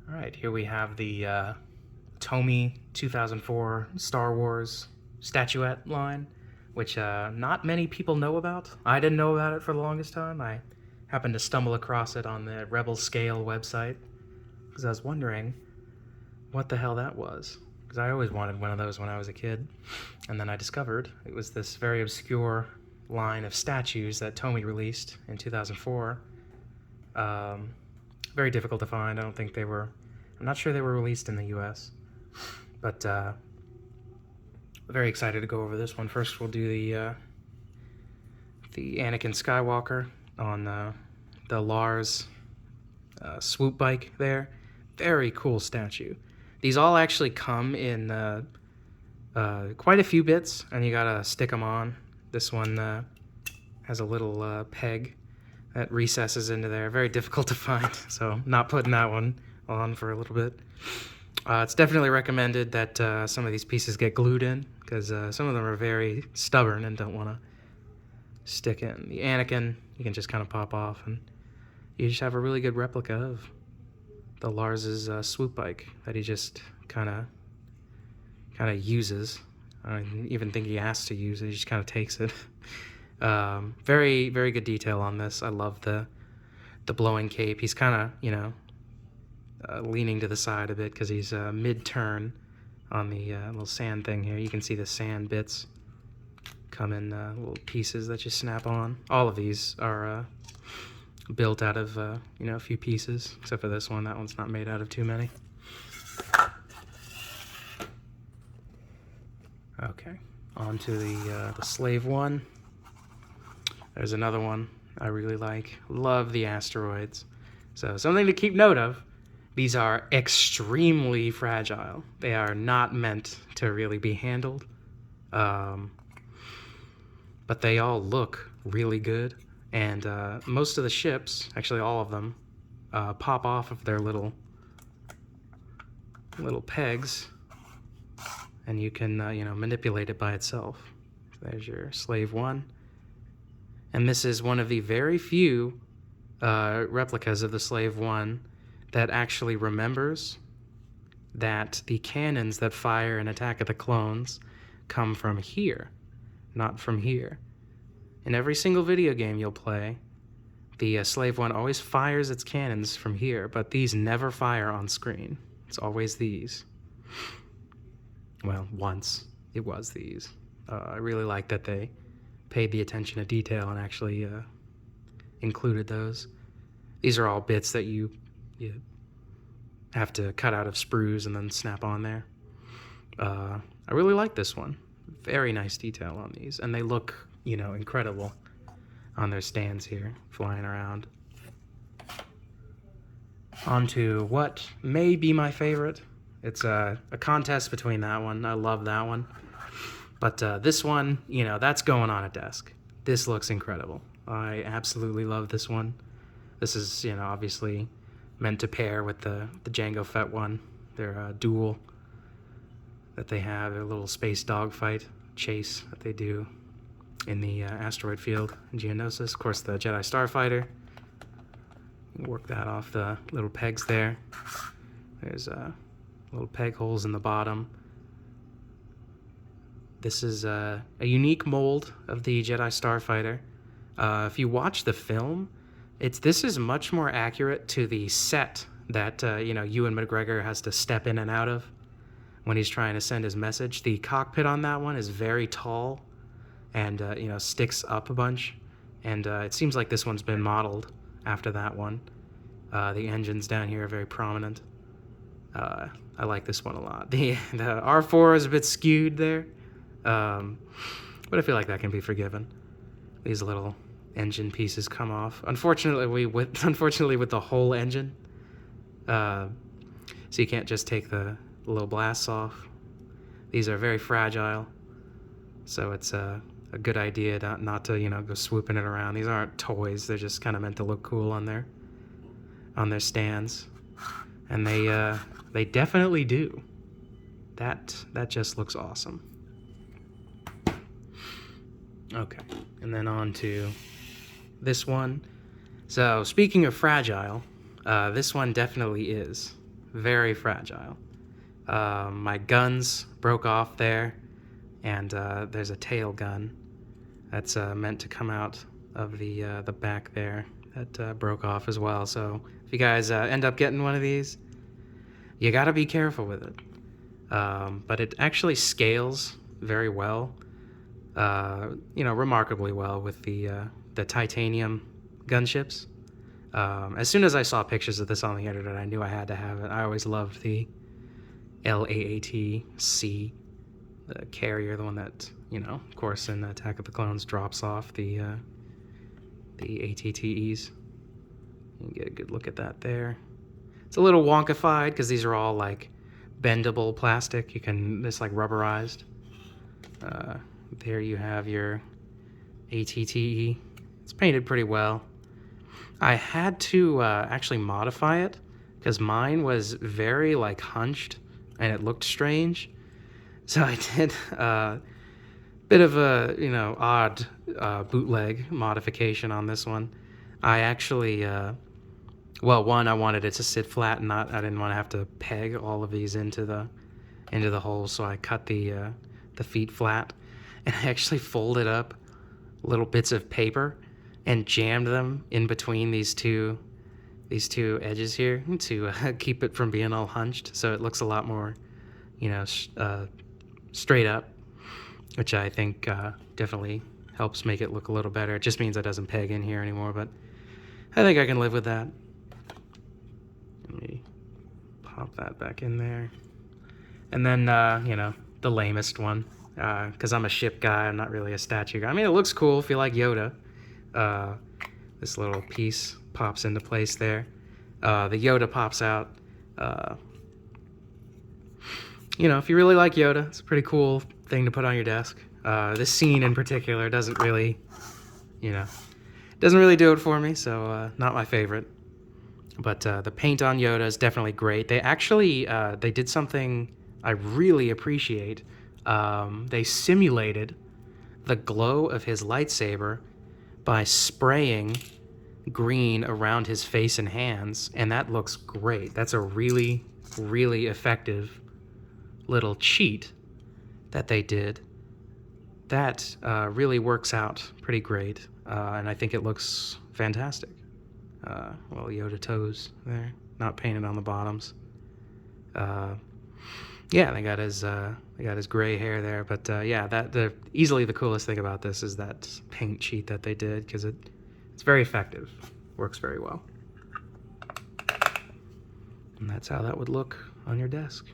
All right, here we have the Tomy 2004 Star Wars Statuette line, which not many people know about. I didn't know about it for the longest time. I happened to stumble across it on the Rebel Scale website because I was wondering what the hell that was. Because I always wanted one of those when I was a kid. And then I discovered it was this very obscure line of statues that Tomy released in 2004. Very difficult to find. I don't think they were... I'm not sure they were released in the US. But very excited to go over this one. First we'll do the Anakin Skywalker on the Lars swoop bike there. Very cool statue. These all actually come in quite a few bits, and you gotta stick them on. This one has a little peg that recesses into there. Very difficult to find, so not putting that one on for a little bit. It's definitely recommended that some of these pieces get glued in, because some of them are very stubborn and don't want to stick in. The Anakin, you can just kind of pop off, and you just have a really good replica of the Lars's swoop bike that he just kind of uses. I don't even think he has to use it. He just kind of takes it. Very, very good detail on this. I love the blowing cape. He's kind of, leaning to the side a bit because he's mid-turn on the little sand thing here. You can see the sand bits come in little pieces that you snap on. All of these are built out of, a few pieces, except for this one. That one's not made out of too many. Okay, on to the Slave one. There's another one I really like. Love the asteroids. So something to keep note of. These are extremely fragile. They are not meant to really be handled. But they all look really good. And most of the ships, actually all of them, pop off of their little pegs. And you can, manipulate it by itself. So there's your Slave 1. And this is one of the very few replicas of the Slave 1 that actually remembers that the cannons that fire in Attack of the Clones come from here, not from here. In every single video game you'll play, the Slave 1 always fires its cannons from here, but these never fire on screen. It's always these. Well, once it was these. I really like that they paid the attention to detail and actually included those. These are all bits that you have to cut out of sprues and then snap on there. I really like this one. Very nice detail on these, and they look, incredible on their stands here, flying around. On to what may be my favorite. It's a contest between that one. I love that one. But this one, that's going on a desk. This looks incredible. I absolutely love this one. This is, obviously meant to pair with the Jango Fett one. Their duel that they have, their little space dogfight chase that they do in the asteroid field in Geonosis. Of course, the Jedi Starfighter. Work that off the little pegs there. There's little peg holes in the bottom. This is a unique mold of the Jedi Starfighter. If you watch the film, this is much more accurate to the set that Ewan McGregor has to step in and out of when he's trying to send his message. The cockpit on that one is very tall and sticks up a bunch, and it seems like this one's been modeled after that one. The engines down here are very prominent. I like this one a lot. The R4 is a bit skewed there, but I feel like that can be forgiven. These little engine pieces come off. Unfortunately, with the whole engine, so you can't just take the little blasts off. These are very fragile, so it's a good idea not to go swooping it around. These aren't toys; they're just kind of meant to look cool on their stands, and they definitely do. That just looks awesome. Okay, and then on to this one. So speaking of fragile, this one definitely is very fragile. My guns broke off there, and there's a tail gun that's meant to come out of the back there that broke off as well. So if you guys end up getting one of these, you gotta be careful with it. But it actually scales very well, remarkably well with the titanium gunships. As soon as I saw pictures of this on the internet, I knew I had to have it. I always loved the LAAT-C, the carrier, the one that, of course, in Attack of the Clones drops off the ATTEs. You can get a good look at that there. It's a little wonkified because these are all like bendable plastic. It's like rubberized. There you have your ATTE. It's painted pretty well. I had to actually modify it because mine was very like hunched and it looked strange. So I did a bit of a odd bootleg modification on this one. I actually one, I wanted it to sit flat and I didn't want to have to peg all of these into the hole, so I cut the feet flat, and I actually folded up little bits of paper and jammed them in between these two edges here to keep it from being all hunched, so it looks a lot more straight up, which I think definitely helps make it look a little better. It just means it doesn't peg in here anymore, but I think I can live with that. Let me pop that back in there. And then, the lamest one, because I'm a ship guy, I'm not really a statue guy. I mean, it looks cool if you like Yoda. This little piece pops into place there. The Yoda pops out. If you really like Yoda, it's a pretty cool thing to put on your desk. This scene in particular doesn't really do it for me, so not my favorite. But the paint on Yoda is definitely great. They actually they did something I really appreciate. They simulated the glow of his lightsaber by spraying green around his face and hands, and that looks great. That's a really, really effective little cheat that they did. That really works out pretty great, and I think it looks fantastic. Yoda toes there, not painted on the bottoms. They got his gray hair there, but easily the coolest thing about this is that paint cheat that they did, because it's very effective, works very well, and that's how that would look on your desk.